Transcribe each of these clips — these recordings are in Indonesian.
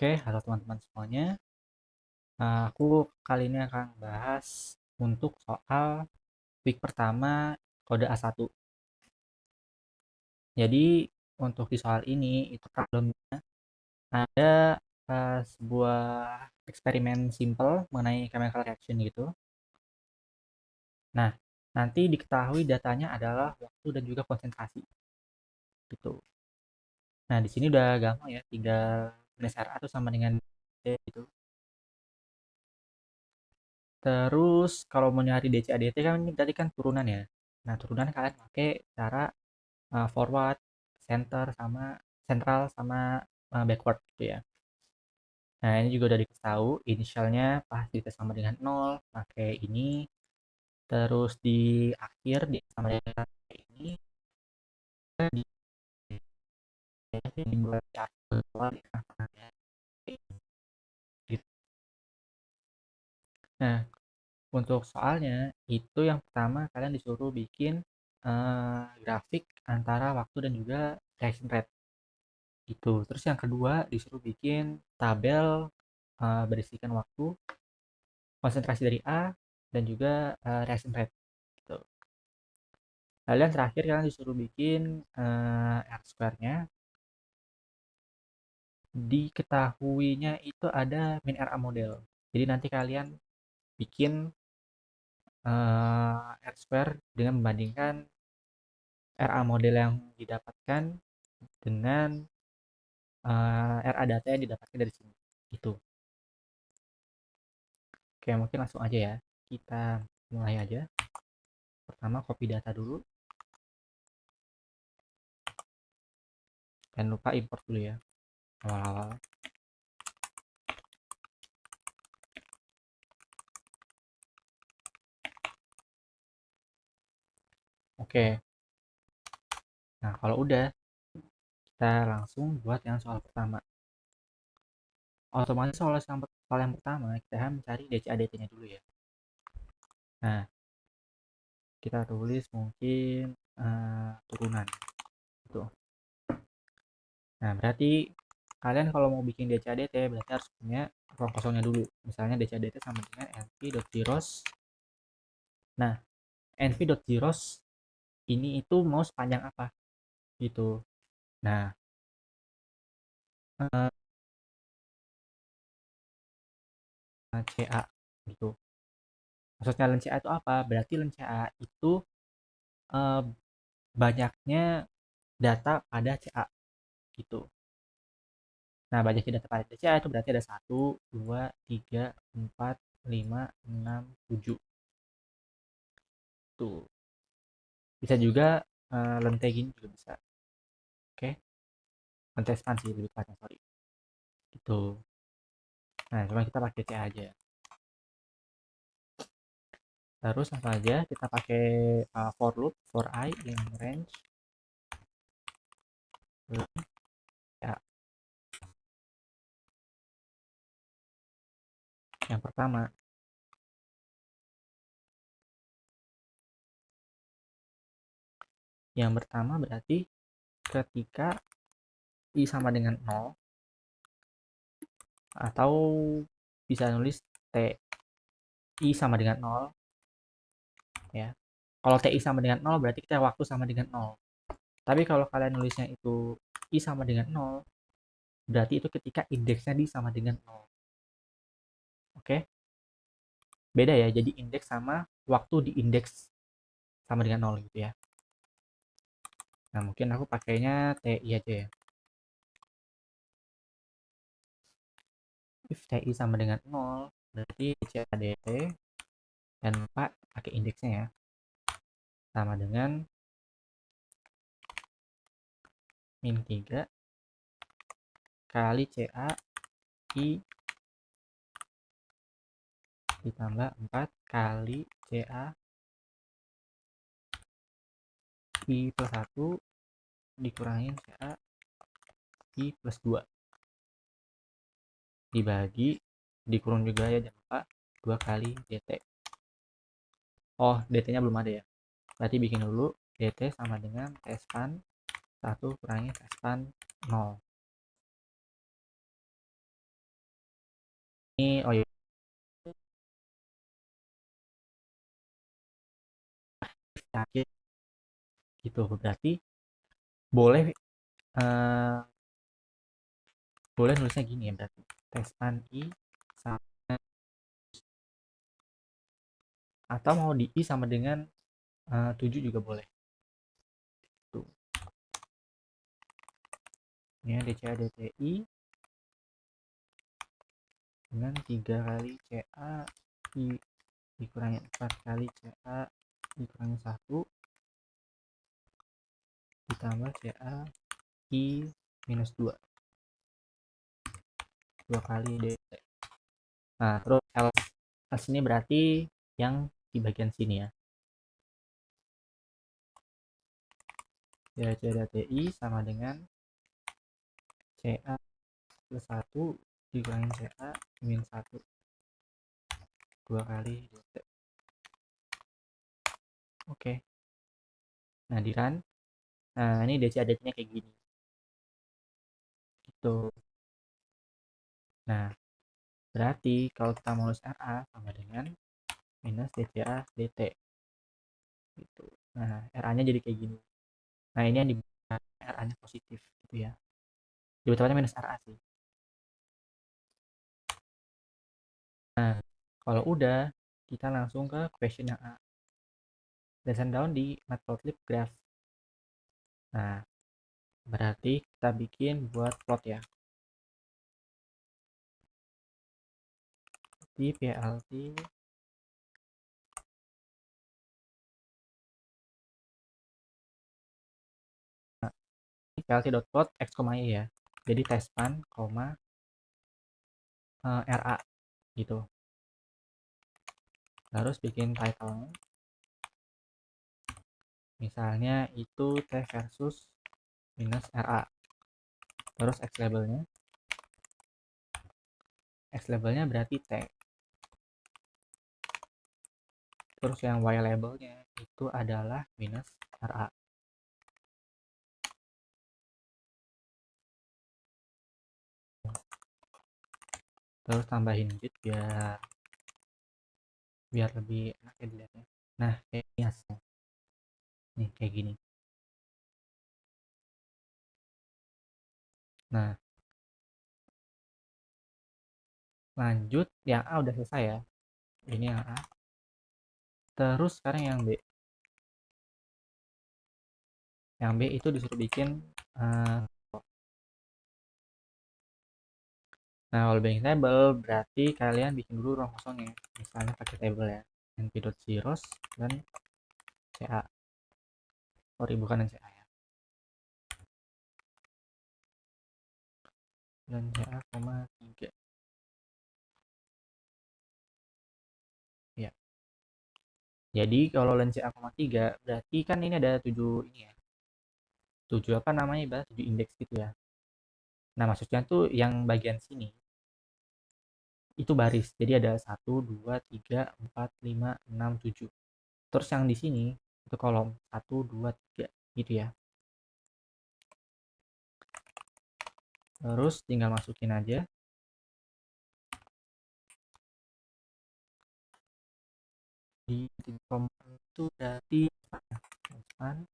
Oke, halo teman-teman semuanya. Aku kali ini akan bahas untuk soal week pertama kode A1. Jadi untuk di soal ini itu problemnya ada sebuah eksperimen simple mengenai chemical reaction gitu. Nah, nanti diketahui datanya adalah waktu dan juga konsentrasi gitu. Nah, di sini udah gampang ya, tinggal minus RA itu sama dengan D gitu. Terus kalau mau nyari DCADT kan ini tadi kan turunan ya. Nah, turunan kalian pakai cara forward, center sama central sama backward gitu ya. Nah, ini juga udah dikasih tahu inisialnya pasti sama dengan 0, pakai ini. Terus di akhir di sama dengan ini di dibuat jadwal di tengah-tengahnya. Gitu. Nah, untuk soalnya itu yang pertama kalian disuruh bikin grafik antara waktu dan juga reaction rate itu. Terus yang kedua disuruh bikin tabel berisikan waktu, konsentrasi dari A, dan juga reaction rate gitu. Lalu yang terakhir kalian disuruh bikin R square-nya. Diketahuinya itu ada min RA model. Jadi nanti kalian bikin R square dengan membandingkan RA model yang didapatkan dengan RA data yang didapatkan dari sini. Itu. Oke, mungkin langsung aja ya. Kita mulai aja. Pertama copy data dulu. Jangan lupa import dulu ya. Awal-awal. Oke. Nah, kalau udah, kita langsung buat yang soal pertama. Otomatis soal yang pertama, kita harus mencari DCADT-nya dulu ya. Nah, kita tulis mungkin turunan. Gitu. Nah, berarti kalian kalau mau bikin DCADT berarti harus punya ruang kosongnya dulu. Misalnya DCADT sama dengan nv.zeros. Nah, nv.zeros ini itu mau sepanjang apa? Gitu. Nah, CA gitu. Maksudnya len CA itu apa? Berarti len CA itu eh, banyaknya data pada CA gitu. Nah, banyaknya data pada CA itu berarti ada 1, 2, 3, 4, 5, 6, 7. Tuh. Bisa juga lente gini juga bisa. Oke. Lente ekspansi lebih tepatnya, sorry. Gitu. Nah, cuma kita pakai CA aja. Terus langsung aja kita pakai for loop, for I in range. Ya, yang pertama. Yang pertama berarti ketika I sama dengan 0 atau bisa nulis TI sama dengan 0 ya. Kalau TI sama dengan 0 berarti kita waktu sama dengan 0. Tapi kalau kalian nulisnya itu I sama dengan 0 berarti itu ketika indeksnya di sama dengan 0. Oke? Beda ya, jadi indeks sama waktu di indeks sama dengan 0 gitu ya. Nah, mungkin aku pakainya TI aja ya. If TI sama dengan 0 berarti CADT dan lupa pakai indeksnya ya. Sama dengan min 3 kali CA I ditambah 4 kali CA I plus 1 dikurangin CA I plus 2 dibagi dikurung juga ya, jangan lupa 2 kali DT. Oh, DT nya belum ada ya, berarti bikin dulu DT sama dengan Tspan 1 kurangi Tspan 0. ini oh ya sakit gitu, berarti boleh eh, boleh nulisnya gini ya, berarti testan i sama, atau mau di i sama dengan 7 juga boleh tuh ya. DCA DTI dengan 3 kali CA I dikurangi 4 kali CA dikurangi 1 ditambah CA I minus 2 kali DT. Nah terus L ini berarti yang di bagian sini ya. DCA DTI sama dengan CA plus 1 dikurangi CA min 1 2 kali DT. Oke. Nah di run, nah ini DCA DT-nya kayak gini. Gitu. Nah, berarti kalau kita mau nulis RA sama dengan minus DCA DT. Gitu. Nah, RA-nya jadi kayak gini. Nah, ini yang di RA-nya positif gitu ya. Jadi betulnya minus RA sih. Nah, kalau udah, kita langsung ke question yang A. Lesson down di matplotlib graph. Nah, berarti kita bikin buat plot ya. Di PLT plt.plot x, y ya. Jadi tespan, RA gitu. Terus bikin title, misalnya itu T versus minus RA. Terus X labelnya berarti T. Terus yang Y labelnya itu adalah minus RA. Terus tambahin bit biar lebih enak ya dilihatnya. Nah, kayak ini hasilnya. Nih, kayak gini. Nah, lanjut yang A udah selesai ya. Ini yang A. Terus sekarang yang B. Yang B itu disuruh bikin nah, kalau bikin table berarti kalian bikin dulu ruang kosongnya. Misalnya pakai table ya. np.zeros dan CA. Sorry, bukan CA ya. Dan CA, 3. Ya. Jadi kalau len CA,3 berarti kan ini ada 7 ini ya. 7 apa namanya, ibarat 7 indeks gitu ya. Nah, maksudnya tuh yang bagian sini itu baris. Jadi ada 1 2 3 4 5 6 7. Terus yang di sini itu kolom 1 2 3 gitu ya. Terus tinggal masukin aja di kom itu berarti depan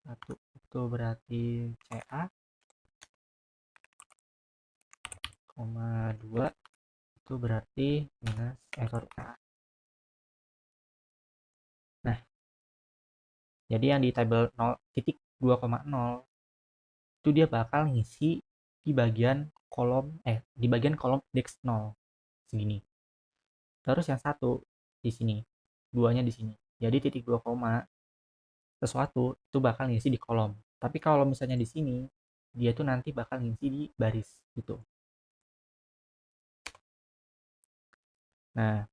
1 itu berarti CA, 2 itu berarti minus sorry A. Nah, jadi yang di table 0,2,0 itu dia bakal ngisi di bagian kolom indeks 0 segini. Terus yang satu di sini, duanya di sini. Jadi titik 2 koma sesuatu itu bakal ngisi di kolom. Tapi kalau misalnya di sini, dia tuh nanti bakal ngisi di baris gitu. Nah,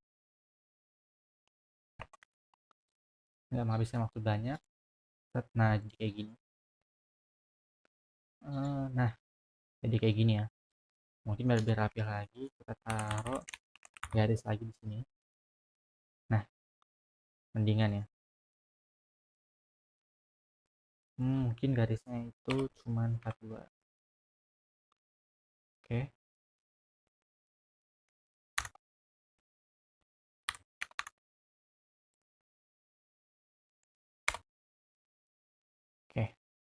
nggak menghabiskan waktu banyak. Nah, jadi kayak gini. Nah, jadi kayak gini ya. Mungkin biar lebih rapi lagi, kita taruh garis lagi di sini. Nah, mendingan ya. Mungkin garisnya itu cuma 42. Oke.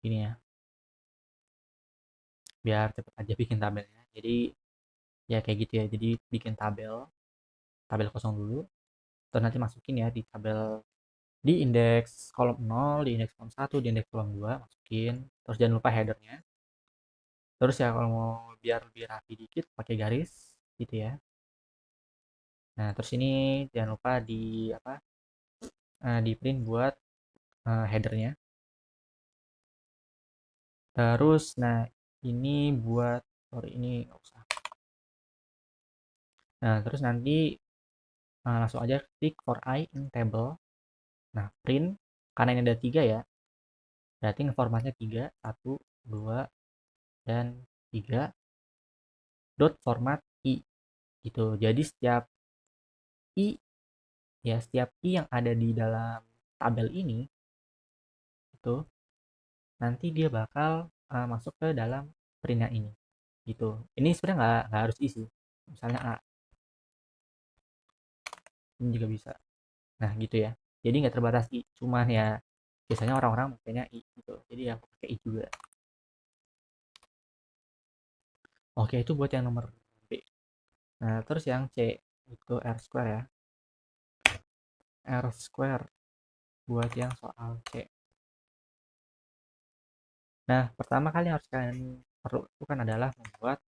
Ini ya, biar cepet aja bikin tabelnya. Jadi ya kayak gitu ya. Jadi bikin tabel kosong dulu, terus nanti masukin ya di tabel, di indeks kolom 0, di indeks kolom 1, di indeks kolom 2 masukin. Terus jangan lupa headernya. Terus ya kalau mau biar lebih rapi dikit pakai garis gitu ya. Nah, terus ini jangan lupa di apa? Di print buat headernya. Terus nah ini buat, sorry ini nggak usah. Nah, terus nanti langsung aja klik for I in table. Nah, print karena ini ada 3 ya. Berarti formatnya 3, 1, 2, dan 3 dot format I gitu. Jadi setiap I ya, setiap I yang ada di dalam tabel ini itu nanti dia bakal masuk ke dalam printnya ini gitu. Ini sebenarnya nggak harus isi. Misalnya A, ini juga bisa. Nah, gitu ya. Jadi nggak terbatas I, cuman ya biasanya orang-orang makanya I gitu. Jadi ya aku pakai I juga. Oke, itu buat yang nomor B. Nah, terus yang C itu R square ya. R square buat yang soal C. Nah, pertama kali yang harus kalian perlu lakukan adalah membuat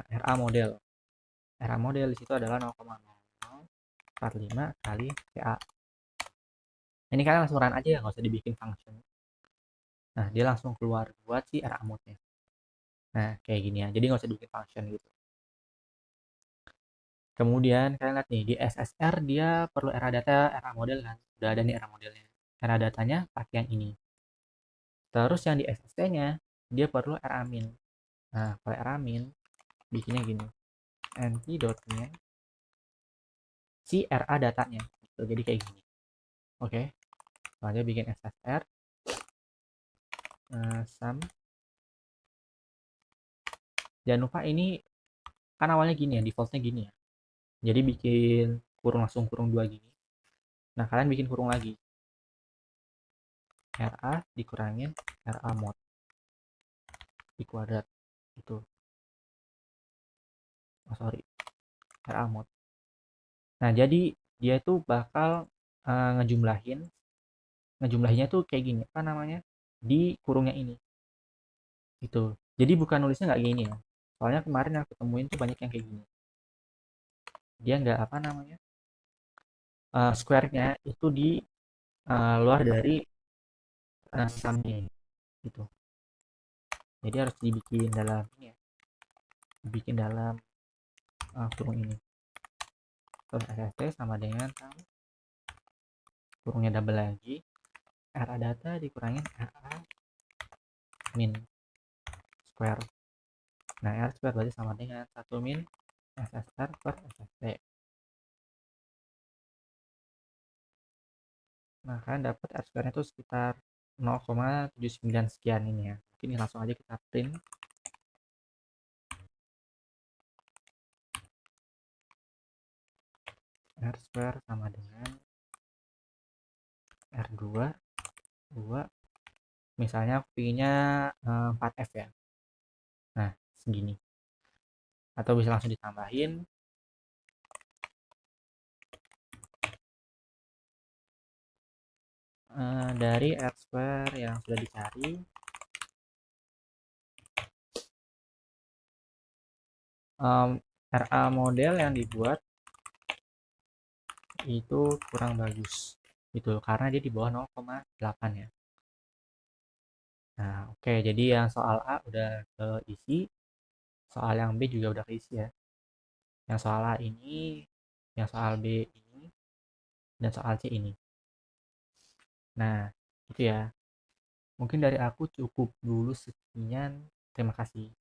RA model. RA model di situ adalah 0,0045 kali PA. Ini kalian langsung run aja ya, nggak usah dibikin function. Nah, dia langsung keluar buat si RA mode-nya. Nah, kayak gini ya. Jadi nggak usah dibikin function gitu. Kemudian kalian lihat nih, di SSR dia perlu RA data, RA model kan. Udah ada nih RA modelnya. RA datanya pakai yang ini. Terus yang di SST-nya, dia perlu RA min. Nah, kalau RA min, bikinnya gini. Np.min si RA datanya. Gitu. Jadi kayak gini. Oke. Lalu bikin SSR. Sum. Jangan lupa ini kan awalnya gini ya, defaultnya gini ya. Jadi bikin kurung langsung kurung 2 gini. Nah, kalian bikin kurung lagi. RA dikurangin RA mod di kuadrat. Itu. Oh, sorry. RA mod. Nah, jadi dia itu bakal ngejumlahin. Ngejumlahinnya tuh kayak gini. Apa namanya? Di kurungnya ini. Itu. Jadi bukan nulisnya nggak gini ya. Soalnya kemarin yang aku temuin tuh banyak yang kayak gini. Dia nggak apa namanya? Square-nya itu di luar dari sumnya gitu. Jadi harus dibikin dalam ini ya. Dibikin dalam kurung ini. Terus SST sama dengan kurungnya double lagi. RA data dikurangin RA min square. Nah, R square berarti sama dengan 1 min SSR per SST. Nah, kalian dapat R square itu sekitar 0,79 sekian ini ya. Mungkin langsung aja kita print. R square sama dengan R2 2, misalnya aku pinginnya 4F ya. Nah, segini. Atau bisa langsung ditambahin dari R square yang sudah dicari. RA model yang dibuat itu kurang bagus gitu karena dia di bawah 0,8 ya. Nah, oke, jadi yang soal A udah keisi, soal yang B juga udah keisi ya. Yang soal A ini, yang soal B ini, dan soal C ini. Nah, itu ya. Mungkin dari aku cukup dulu sekian. Terima kasih.